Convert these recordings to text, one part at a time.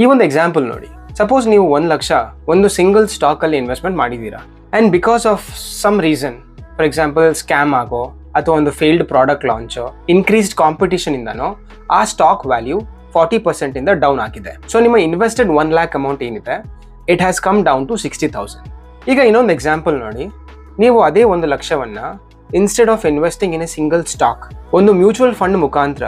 ಈ ಒಂದು ಎಕ್ಸಾಂಪಲ್ ನೋಡಿ, ಸಪೋಸ್ ನೀವು 1 ಲಕ್ಷ ಒಂದು ಸಿಂಗಲ್ ಸ್ಟಾಕ್ ಅಲ್ಲಿ ಇನ್ವೆಸ್ಟ್ಮೆಂಟ್ ಮಾಡಿದೀರಾ and because of some reason, for example scam ಆಗೋ ಅಥವಾ ಒಂದು failed product launch, increased competition ಇಂದನೋ ಆ ಸ್ಟಾಕ್ ವ್ಯಾಲ್ಯೂ 40% ಇಂದ ಡೌನ್ ಆಗಿದೆ. ಸೊ ನಿಮ್ಮ ಇನ್ವೆಸ್ಟೆಡ್ 1 lakh ಅಮೌಂಟ್ ಏನಿದೆ it has come down to 60,000. ಈಗ ಇನ್ನೊಂದು ಎಕ್ಸಾಂಪಲ್ ನೋಡಿ, ನೀವು ಅದೇ 1 ಲಕ್ಷವನ್ನ instead of investing in a single stock ಒಂದು ಮ್ಯೂಚುವಲ್ ಫಂಡ್ ಮುಖಾಂತರ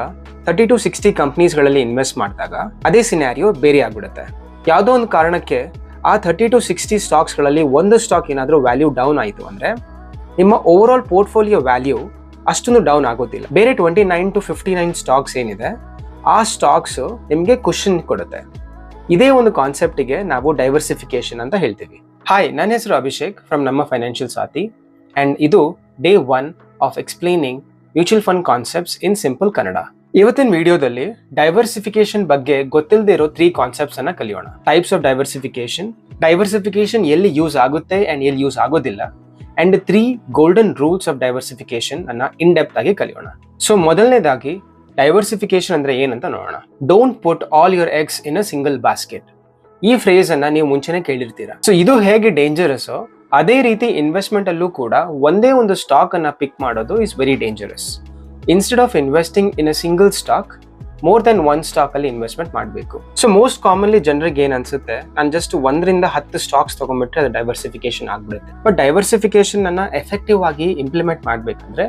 30 to 60 ಕಂಪ್ನೀಸ್ಗಳಲ್ಲಿ ಇನ್ವೆಸ್ಟ್ ಮಾಡಿದಾಗ ಅದೇ ಸಿನಾರಿಯೋ ಬೇರೆ ಆಗ್ಬಿಡುತ್ತೆ. ಯಾವುದೋ ಒಂದು ಕಾರಣಕ್ಕೆ ಆ 30 to 60 ಸ್ಟಾಕ್ಸ್ಗಳಲ್ಲಿ ಒಂದು ಸ್ಟಾಕ್ ಏನಾದರೂ ವ್ಯಾಲ್ಯೂ ಡೌನ್ ಆಯಿತು ಅಂದರೆ ನಿಮ್ಮ ಓವರ್ ಆಲ್ ಪೋರ್ಟ್ಫೋಲಿಯೋ ವ್ಯಾಲ್ಯೂ ಅಷ್ಟೊಂದು ಡೌನ್ ಆಗೋದಿಲ್ಲ. ಬೇರೆ 29 to 59 ಸ್ಟಾಕ್ಸ್ ಏನಿದೆ ಆ ಸ್ಟಾಕ್ಸು ನಿಮಗೆ ಕುಷನ್ ಕೊಡುತ್ತೆ. ಇದೇ ಒಂದು ಕಾನ್ಸೆಪ್ಟಿಗೆ ನಾವು ಡೈವರ್ಸಿಫಿಕೇಶನ್ ಅಂತ ಹೇಳ್ತೀವಿ. ಹಾಯ್, ನನ್ನ ಹೆಸರು ಅಭಿಷೇಕ್ ಫ್ರಮ್ ನಮ್ಮ ಫೈನಾನ್ಷಿಯಲ್ ಸಾಥಿ ಆ್ಯಂಡ್ ಇದು day 1 of explaining mutual fund concepts in simple Kannada. ಇವತ್ತಿನ ವಿಡಿಯೋದಲ್ಲಿ ಡೈವರ್ಸಿಫಿಕೇಶನ್ ಬಗ್ಗೆ ಗೊತ್ತಿಲ್ಲದೆ ಇರೋ 3 ಕಾನ್ಸೆಪ್ಟ್ಸ್ ಅನ್ನ ಕಲಿಯೋಣ. ಟೈಪ್ಸ್ ಆಫ್ ಡೈವರ್ಸಿಫಿಕೇಶನ್ ಎಲ್ಲಿ ಯೂಸ್ ಆಗುತ್ತೆ ಅಂಡ್ ಎಲ್ಲಿ ಯೂಸ್ ಆಗೋದಿಲ್ಲ, and 3 golden rules of diversification ಅನ್ನ ಇನ್ ಡೆಪ್ತ್ ಆಗಿ ಕಲಿಯೋಣ. ಸೊ ಮೊದಲನೇದಾಗಿ ಡೈವರ್ಸಿಫಿಕೇಶನ್ ಅಂದ್ರೆ ಏನಂತ ನೋಡೋಣ. Don't put all your eggs in a single basket. ಈ ಫ್ರೇಸ್ ಅನ್ನ ನೀವು ಮುಂಚೆನೆ ಕೇಳಿರ್ತೀರಾ. ಸೊ ಇದು ಹೇಗೆ ಡೇಂಜರಸ್, ಅದೇ ರೀತಿ ಇನ್ವೆಸ್ಟ್ಮೆಂಟ್ ಅಲ್ಲೂ ಕೂಡ ಒಂದೇ ಒಂದು ಸ್ಟಾಕ್ ಅನ್ನ ಪಿಕ್ ಮಾಡೋದು is very dangerous. Instead of investing in a single stock, more than 1 stock ಅಲ್ಲಿ ಇನ್ವೆಸ್ಟ್ಮೆಂಟ್ ಮಾಡಬೇಕು. ಸೊ ಮೋಸ್ಟ್ ಕಾಮನ್ಲಿ ಜನರಿಗೆ ಏನ್ ಅನ್ಸುತ್ತೆ, ನಾನು ಜಸ್ಟ್ 1 ರಿಂದ 10 ಸ್ಟಾಕ್ಸ್ ತಗೊಂಡ್ಬಿಟ್ರೆ ಅದು ಡೈವರ್ಸಿಫಿಕೇಶನ್ ಆಗ್ಬಿಡುತ್ತೆ. ಬಟ್ ಡೈವರ್ಸಿಫಿಕೇಶನ್ ಅನ್ನ ಎಫೆಕ್ಟಿವ್ ಆಗಿ ಇಂಪ್ಲಿಮೆಂಟ್ ಮಾಡಬೇಕಂದ್ರೆ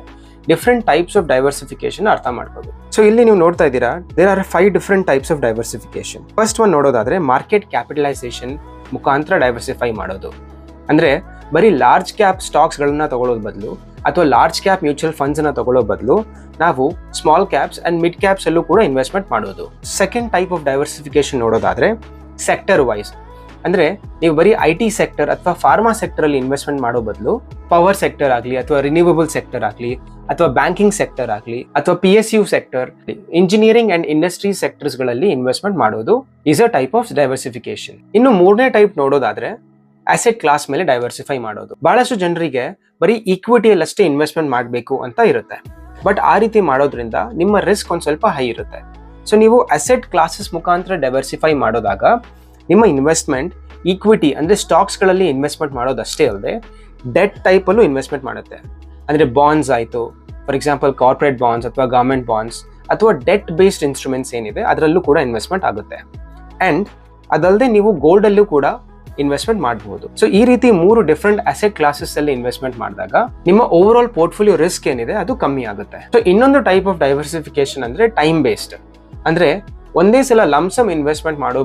ಡಿಫ್ರೆಂಟ್ ಟೈಪ್ಸ್ ಆಫ್ ಡೈವರ್ಸಿಫಿಕೇಶನ್ ಅರ್ಥ ಮಾಡ್ಬೋದು. ಸೊ ಇಲ್ಲಿ ನೀವು ನೋಡ್ತಾ ಇದ್ದೀರಾ, there are 5 different types of diversification. First one ನೋಡೋದಾದ್ರೆ ಮಾರ್ಕೆಟ್ ಕ್ಯಾಪಿಟಲೈಸೇಷನ್ ಮುಖಾಂತರ ಡೈವರ್ಸಿಫೈ ಮಾಡೋದು. ಅಂದ್ರೆ ಬರೀ ಲಾರ್ಜ್ ಕ್ಯಾಪ್ ಸ್ಟಾಕ್ಸ್ ಗಳನ್ನ ತಗೊಳ್ಳೋದ್ ಬದಲು ಅಥವಾ ಲಾರ್ಜ್ ಕ್ಯಾಪ್ ಮ್ಯೂಚುವಲ್ ಫಂಡ್ಸ್ ಅನ್ನ ತಗೊಳ್ಳೋ ಬದಲು ನಾವು small caps and mid caps ಅಲ್ಲೂ ಕೂಡ ಇನ್ವೆಸ್ಟ್ಮೆಂಟ್ ಮಾಡೋದು. ಸೆಕೆಂಡ್ ಟೈಪ್ ಆಫ್ ಡೈವರ್ಸಿಫಿಕೇಶನ್ ನೋಡೋದಾದ್ರೆ ಸೆಕ್ಟರ್ ವೈಸ್. ಅಂದ್ರೆ ನೀವು ಬರೀ IT ಸೆಕ್ಟರ್ ಅಥವಾ ಫಾರ್ಮಾ ಸೆಕ್ಟರ್ ಅಲ್ಲಿ ಇನ್ವೆಸ್ಟ್ಮೆಂಟ್ ಮಾಡೋ ಬದಲು ಪವರ್ ಸೆಕ್ಟರ್ ಆಗಲಿ ಅಥವಾ ರಿನ್ಯೂವಬಲ್ ಸೆಕ್ಟರ್ ಆಗಲಿ ಅಥವಾ ಬ್ಯಾಂಕಿಂಗ್ ಸೆಕ್ಟರ್ ಆಗಲಿ ಅಥವಾ PSU sector, engineering and industry sectors ಗಳಲ್ಲಿ ಇನ್ವೆಸ್ಟ್ಮೆಂಟ್ ಮಾಡೋದು is a type of diversification. ಇನ್ನು 3ನೇ ಟೈಪ್ ನೋಡೋದಾದ್ರೆ ಅಸೆಟ್ ಕ್ಲಾಸ್ ಮೇಲೆ ಡೈವರ್ಸಿಫೈ ಮಾಡೋದು. ಬಹಳಷ್ಟು ಜನರಿಗೆ ಬರೀ ಈಕ್ವಿಟಿಯಲ್ಲಷ್ಟೇ ಇನ್ವೆಸ್ಟ್ಮೆಂಟ್ ಮಾಡಬೇಕು ಅಂತ ಇರುತ್ತೆ. ಬಟ್ ಆ ರೀತಿ ಮಾಡೋದ್ರಿಂದ ನಿಮ್ಮ ರಿಸ್ಕ್ ಒಂದು ಸ್ವಲ್ಪ ಹೈ ಇರುತ್ತೆ. ಸೊ ನೀವು ಅಸೆಟ್ ಕ್ಲಾಸಸ್ ಮುಖಾಂತರ ಡೈವರ್ಸಿಫೈ ಮಾಡೋದಾಗ ನಿಮ್ಮ ಇನ್ವೆಸ್ಟ್ಮೆಂಟ್ ಈಕ್ವಿಟಿ ಅಂದ್ರೆ ಸ್ಟಾಕ್ಸ್ಗಳಲ್ಲಿ ಇನ್ವೆಸ್ಟ್ಮೆಂಟ್ ಮಾಡೋದಷ್ಟೇ ಅಲ್ಲದೆ ಡೆಟ್ ಟೈಪಲ್ಲೂ ಇನ್ವೆಸ್ಟ್ಮೆಂಟ್ ಮಾಡುತ್ತೆ. ಅಂದರೆ ಬಾಂಡ್ಸ್ ಆಯಿತು, ಫಾರ್ ಎಕ್ಸಾಂಪಲ್ ಕಾರ್ಪೊರೇಟ್ ಬಾಂಡ್ಸ್ ಅಥವಾ ಗವರ್ಮೆಂಟ್ ಬಾಂಡ್ಸ್ ಅಥವಾ ಡೆಟ್ ಬೇಸ್ಡ್ ಇನ್ಸ್ಟ್ರೂಮೆಂಟ್ಸ್ ಏನಿದೆ ಅದರಲ್ಲೂ ಕೂಡ ಇನ್ವೆಸ್ಟ್ಮೆಂಟ್ ಆಗುತ್ತೆ. ಆ್ಯಂಡ್ ಅದಲ್ಲದೆ ನೀವು ಗೋಲ್ಡಲ್ಲೂ ಕೂಡ ಇನ್ವೆಸ್ಟ್ಮೆಂಟ್ ಮಾಡಬಹುದು. ಸೊ ಈ ರೀತಿ 3 ಡಿಫ್ರೆಂಟ್ ಅಸೆಟ್ ಕ್ಲಾಸಸ್ ಅಲ್ಲಿ ಇನ್ವೆಸ್ಟ್ಮೆಂಟ್ ಮಾಡಿದಾಗ ನಿಮ್ಮ ಓವರ್ ಆಲ್ ಪೋರ್ಟ್ಫೋಲಿಯೋ ರಿಸ್ಕ್ ಏನಿದೆ ಅದು ಕಮ್ಮಿ ಆಗುತ್ತೆ. ಸೊ ಇನ್ನೊಂದು ಟೈಪ್ ಆಫ್ ಡೈವರ್ಸಿಫಿಕೇಶನ್ ಅಂದ್ರೆ ಟೈಮ್ ಬೇಸ್ಡ್. ಅಂದ್ರೆ ಒಂದೇ ಸಲ ಲಂಸಮ್ ಇನ್ವೆಸ್ಟ್ಮೆಂಟ್ ಮಾಡೋ